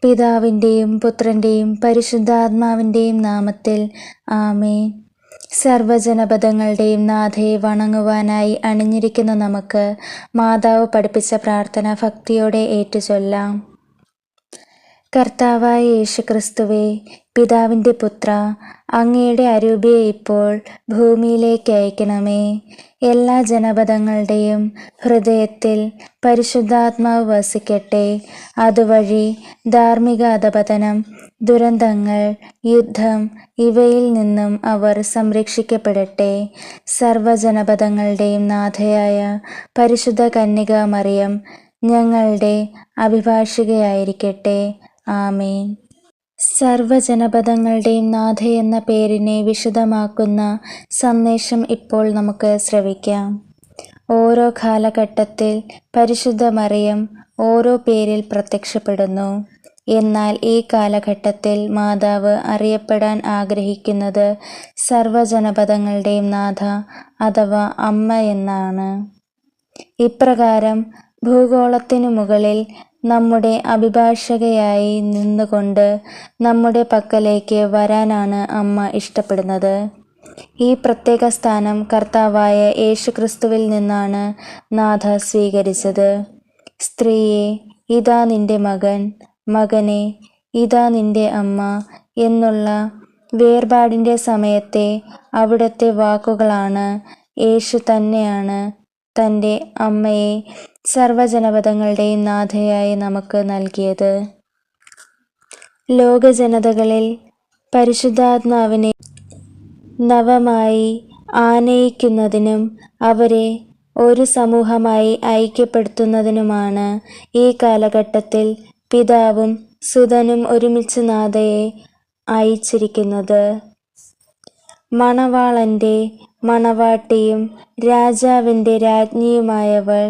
പിതാവിൻ്റെയും പുത്രൻ്റെയും പരിശുദ്ധാത്മാവിൻ്റെയും നാമത്തിൽ ആമേൻ. സർവ്വജനപദങ്ങളുടെയും നാഥയെ വണങ്ങുവാനായി അണിഞ്ഞിരിക്കുന്ന നമുക്ക് മാതാവ് പഠിപ്പിച്ച പ്രാർത്ഥന ഭക്തിയോടെ ഏറ്റുചൊല്ലാം. കർത്താവായ യേശുക്രിസ്തുവേ, പിതാവിൻ്റെ പുത്ര, അങ്ങയുടെ അരൂപിയെ ഇപ്പോൾ ഭൂമിയിലേക്ക് അയക്കണമേ. എല്ലാ ജനപദങ്ങളുടെയും ഹൃദയത്തിൽ പരിശുദ്ധാത്മാവ് വസിക്കട്ടെ. അതുവഴി ധാർമ്മിക അധപതനം, ദുരന്തങ്ങൾ, യുദ്ധം ഇവയിൽ നിന്നും അവർ സംരക്ഷിക്കപ്പെടട്ടെ. സർവ്വജനപദങ്ങളുടെയും നാഥയായ പരിശുദ്ധ കന്യക മറിയം ഞങ്ങളുടെ അഭിഭാഷികയായിരിക്കട്ടെ. ആമേൻ. സർവ്വജനപദങ്ങളുടെയും നാഥ എന്ന പേരിനെ വിശദമാക്കുന്ന സന്ദേശം ഇപ്പോൾ നമുക്ക് ശ്രവിക്കാം. ഓരോ കാലഘട്ടത്തിൽ പരിശുദ്ധ മറിയം ഓരോ പേരിൽ പ്രത്യക്ഷപ്പെടുന്നു. എന്നാൽ ഈ കാലഘട്ടത്തിൽ മാതാവ് അറിയപ്പെടാൻ ആഗ്രഹിക്കുന്നത് സർവ്വജനപദങ്ങളുടെയും നാഥ അഥവാ അമ്മ എന്നാണ്. ഇപ്രകാരം ഭൂഗോളത്തിനു മുകളിൽ നമ്മുടെ അഭിഭാഷകയായി നിന്നുകൊണ്ട് നമ്മുടെ പക്കലേക്ക് വരാനാണ് അമ്മ ഇഷ്ടപ്പെടുന്നത്. ഈ പ്രത്യേക സ്ഥാനം കർത്താവായ യേശുക്രിസ്തുവിൽ നിന്നാണ് നാഥ സ്വീകരിച്ചത്. സ്ത്രീയെ, ഇതാ നിന്റെ മകൻ, മകനെ, ഇതാ നിന്റെ അമ്മ എന്നുള്ള വേർപാടിൻ്റെ സമയത്തെ അവിടുത്തെ വാക്കുകളാണ് യേശു തന്നെയാണ് തൻ്റെ അമ്മയെ സർവ്വജനപദങ്ങളുടെയും നാഥയായി നമുക്ക് നൽകിയത്. ലോകജനതകളിൽ പരിശുദ്ധാത്മാവിനെ നവമായി ആനയിക്കുന്നതിനും അവരെ ഒരു സമൂഹമായി ഐക്യപ്പെടുത്തുന്നതിനുമാണ് ഈ കാലഘട്ടത്തിൽ പിതാവും സുതനും ഒരുമിച്ച് നാഥയെ അയച്ചിരിക്കുന്നത്. മണവാളൻ്റെ മണവാട്ടിയും രാജാവിൻ്റെ രാജ്ഞിയുമായവൾ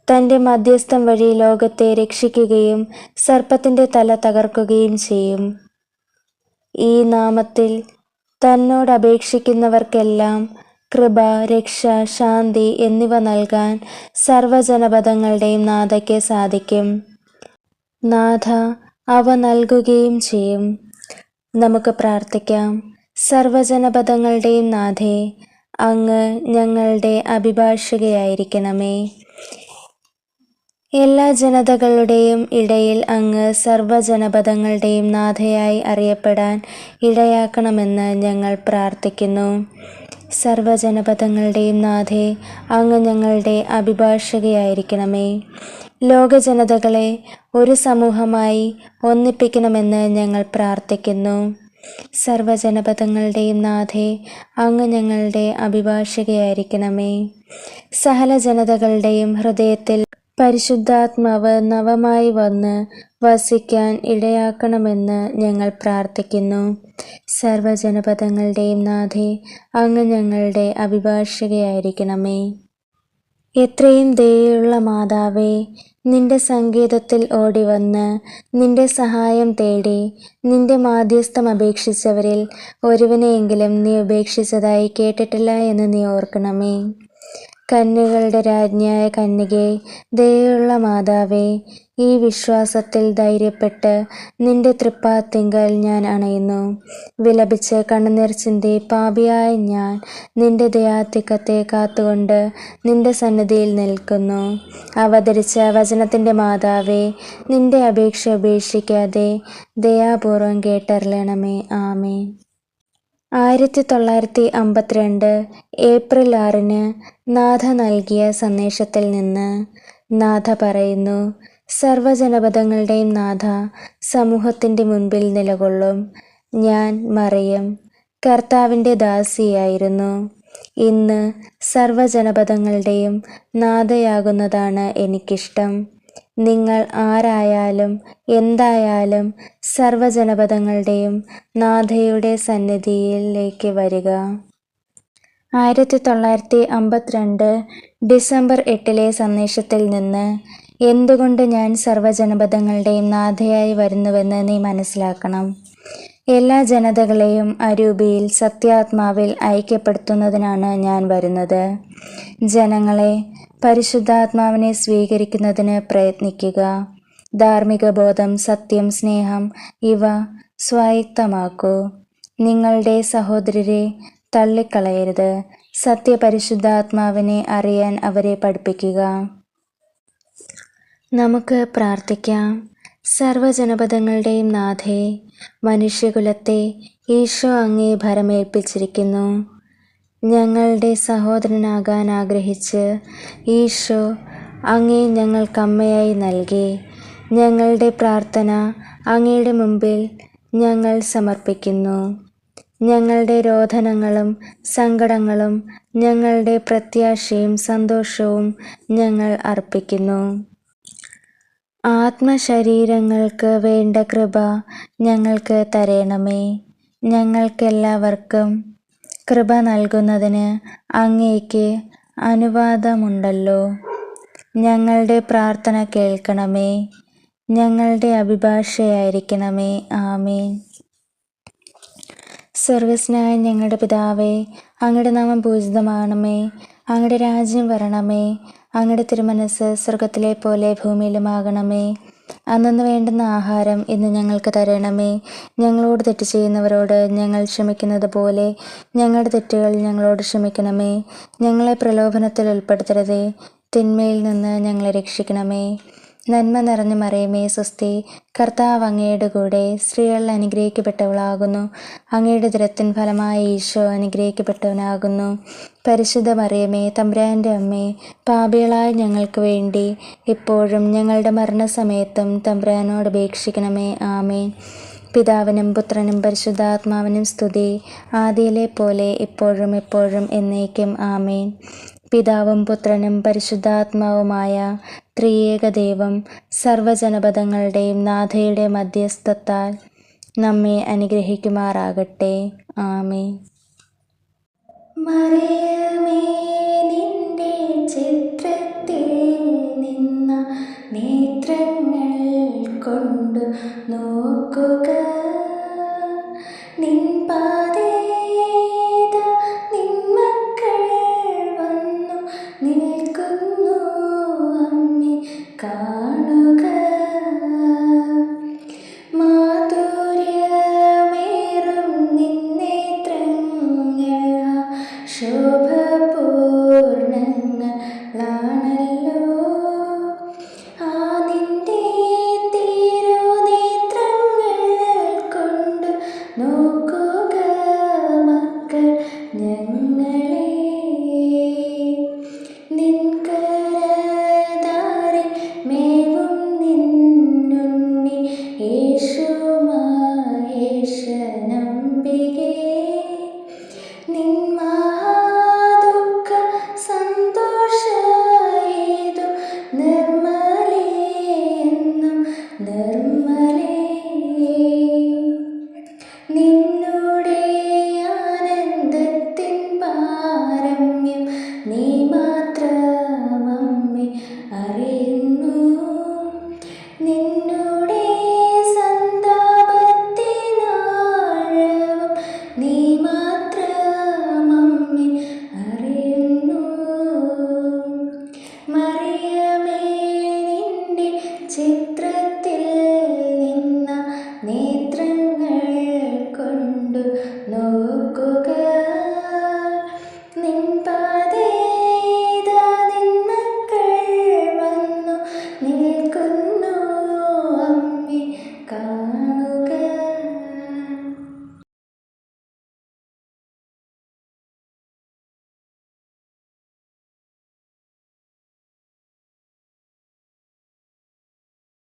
തൻ്റെ മധ്യസ്ഥം വഴി ലോകത്തെ രക്ഷിക്കുകയും സർപ്പത്തിൻ്റെ തല തകർക്കുകയും ചെയ്യും. ഈ നാമത്തിൽ തന്നോടപേക്ഷിക്കുന്നവർക്കെല്ലാം കൃപ, രക്ഷ, ശാന്തി എന്നിവ നൽകാൻ സർവ്വജനപദങ്ങളുടെയും നാഥയ്ക്ക് സാധിക്കും. നാഥ അവ നൽകുകയും ചെയ്യും. നമുക്ക് പ്രാർത്ഥിക്കാം. സർവ്വജനപദങ്ങളുടെയും നാഥേ, അങ്ങ് ഞങ്ങളുടെ അഭിഭാഷകയായിരിക്കണമേ. എല്ലാ ജനതകളുടെയും ഇടയിൽ അങ്ങ് സർവ്വജനപദങ്ങളുടെയും നാഥയായി അറിയപ്പെടാൻ ഇടയാക്കണമെന്ന് ഞങ്ങൾ പ്രാർത്ഥിക്കുന്നു. സർവ്വജനപദങ്ങളുടെയും നാഥേ, അങ്ങ് ഞങ്ങളുടെ അഭിഭാഷകയായിരിക്കണമേ. ലോകജനതകളെ ഒരു സമൂഹമായി ഒന്നിപ്പിക്കണമെന്ന് ഞങ്ങൾ പ്രാർത്ഥിക്കുന്നു. സർവ്വജനപദങ്ങളുടെയും നാഥേ, അങ്ങ് ഞങ്ങളുടെ അഭിഭാഷകയായിരിക്കണമേ. സകല ജനതകളുടെയും ഹൃദയത്തിൽ പരിശുദ്ധാത്മാവ് നവമായി വന്ന് വസിക്കാൻ ഇടയാക്കണമെന്ന് ഞങ്ങൾ പ്രാർത്ഥിക്കുന്നു. സർവ്വജനപദങ്ങളുടെയും നാഥേ, അങ്ങ് ഞങ്ങളുടെ അഭിഭാഷകയായിരിക്കണമേ. എത്രയും ദയയുള്ള മാതാവേ, നിന്റെ സങ്കേതത്തിൽ ഓടിവന്ന് നിന്റെ സഹായം തേടി നിന്റെ മാധ്യസ്ഥം അപേക്ഷിച്ചവരിൽ ഒരുവനെയെങ്കിലും നീ ഉപേക്ഷിച്ചതായി കേട്ടിട്ടില്ല എന്ന് നീ ഓർക്കണമേ. കന്യകളുടെ രാജ്ഞിയായ കന്യകേ, ദയയുള്ള മാതാവേ, ഈ വിശ്വാസത്തിൽ ധൈര്യപ്പെട്ട് നിന്റെ തൃപ്പാത്തിങ്കൽ ഞാൻ അണയുന്നു. വിലപിച്ച് കണ്ണുനീർ ചിന്തി പാപിയായ ഞാൻ നിന്റെ ദയാധിക്യത്തെ കാത്തുകൊണ്ട് നിന്റെ സന്നിധിയിൽ നിൽക്കുന്നു. അവതരിച്ച വചനത്തിൻ്റെ മാതാവേ, നിന്റെ അപേക്ഷ ഉപേക്ഷിക്കാതെ ദയാപൂർവം കേട്ടറിയണമേ. ആമേൻ. 1952 ഏപ്രിൽ 6 നാഥ നൽകിയ സന്ദേശത്തിൽ നിന്ന് നാഥ പറയുന്നു: സർവ്വജനപദങ്ങളുടെയും നാഥ സമൂഹത്തിൻ്റെ മുൻപിൽ നിലകൊള്ളും. ഞാൻ മറിയം കർത്താവിൻ്റെ ദാസിയായിരുന്നു. ഇന്ന് സർവ്വജനപദങ്ങളുടെയും നാഥയാകുന്നതാണ് എനിക്കിഷ്ടം. നിങ്ങൾ ആരായാലും എന്തായാലും സർവ്വജനപദങ്ങളുടെയും നാഥയുടെ സന്നിധിയിലേക്ക് വരിക. 1952 ഡിസംബർ 8 സന്ദേശത്തിൽ നിന്ന് എന്തുകൊണ്ട് ഞാൻ സർവ്വജനപദങ്ങളുടെയും നാഥയായി വരുന്നുവെന്ന് നീ മനസ്സിലാക്കണം. എല്ലാ ജനതകളെയും അരൂപിയിൽ സത്യാത്മാവിൽ ഐക്യപ്പെടുത്തുന്നതിനാണ് ഞാൻ വരുന്നത്. ജനങ്ങളെ പരിശുദ്ധാത്മാവിനെ സ്വീകരിക്കുന്നതിന് പ്രയത്നിക്കുക. ധാർമ്മിക ബോധം, സത്യം, സ്നേഹം ഇവ സ്വായത്തമാക്കൂ. നിങ്ങളുടെ സഹോദരരെ തള്ളിക്കളയരുത്. സത്യപരിശുദ്ധാത്മാവിനെ അറിയാൻ അവരെ പഠിപ്പിക്കുക. നമുക്ക് പ്രാർത്ഥിക്കാം. സർവ്വജനപദങ്ങളുടെയും നാഥേ, മനുഷ്യകുലത്തെ ഈശോ അങ്ങേ ഭരമേൽപ്പിച്ചിരിക്കുന്നു. ഞങ്ങളുടെ സഹോദരനാകാൻ ആഗ്രഹിച്ച് ഈശോ അങ്ങേ ഞങ്ങൾക്കമ്മയായി നൽകി. ഞങ്ങളുടെ പ്രാർത്ഥന അങ്ങയുടെ മുമ്പിൽ ഞങ്ങൾ സമർപ്പിക്കുന്നു. ഞങ്ങളുടെ രോദനങ്ങളും സങ്കടങ്ങളും ഞങ്ങളുടെ പ്രത്യാശയും സന്തോഷവും ഞങ്ങൾ അർപ്പിക്കുന്നു. ആത്മശരീരങ്ങൾക്ക് വേണ്ട കൃപ ഞങ്ങൾക്ക് തരണമേ. ഞങ്ങൾക്കെല്ലാവർക്കും കൃപ നൽകുന്നതിന് അങ്ങേക്ക് അനുവാദമുണ്ടല്ലോ. ഞങ്ങളുടെ പ്രാർത്ഥന കേൾക്കണമേ. ഞങ്ങളുടെ അഭിഭാഷയായിരിക്കണമേ. ആമേൻ. സ്വർഗസ്നായ ഞങ്ങളുടെ പിതാവേ, അങ്ങയുടെ നാമം പൂജിതമാകണമേ. അങ്ങയുടെ രാജ്യം വരണമേ. അങ്ങയുടെ തിരുമനസ്സ് സ്വർഗത്തിലെ പോലെ ഭൂമിയിലുമാകണമേ. അന്നന്ന് വേണ്ടുന്ന ആഹാരം ഇന്ന് ഞങ്ങൾക്ക് തരണമേ. ഞങ്ങളോട് തെറ്റ് ചെയ്യുന്നവരോട് ഞങ്ങൾ ക്ഷമിക്കുന്നത് പോലെ ഞങ്ങളുടെ തെറ്റുകൾ ഞങ്ങളോട് ക്ഷമിക്കണമേ. ഞങ്ങളെ പ്രലോഭനത്തിൽ ഉൾപ്പെടുത്തരുതേ, തിന്മയിൽ നിന്ന് ഞങ്ങളെ രക്ഷിക്കണമേ. നന്മ നിറഞ്ഞ മറിയമേ, സ്വസ്തി, കർത്താവ് അങ്ങയുടെ കൂടെ സ്ത്രീകൾ അനുഗ്രഹിക്കപ്പെട്ടവളാകുന്നു. അങ്ങയുടെ ഉദരത്തിൻ ഫലമായ ഈശോ അനുഗ്രഹിക്കപ്പെട്ടവനാകുന്നു. പരിശുദ്ധ മറിയമേ, തമ്പുരാൻ്റെ അമ്മേ, പാപികളായ ഞങ്ങൾക്ക് വേണ്ടി ഇപ്പോഴും ഞങ്ങളുടെ മരണസമയത്തും തമ്പുരാനോട് അപേക്ഷിക്കണമേ. ആമേൻ. പിതാവിനും പുത്രനും പരിശുദ്ധാത്മാവിനും സ്തുതി, ആദിയിലെ പോലെ ഇപ്പോഴും എപ്പോഴും എന്നേക്കും. ആമേൻ. പിതാവും പുത്രനും പരിശുദ്ധാത്മാവുമായ ത്രിയേക ദൈവം സർവ്വജനപദങ്ങളുടെയും നാഥയുടെ മധ്യസ്ഥത്താൽ നമ്മെ അനുഗ്രഹിക്കുമാറാകട്ടെ. ആമേൻ. മറിയമേ, നിന്റെ ചിത്രത്തിൽ നിന്ന നേത്രങ്ങൾ കൊണ്ടു നോക്കുക. നിൻ പാതേത നിൻ മക്കൾ വന്നു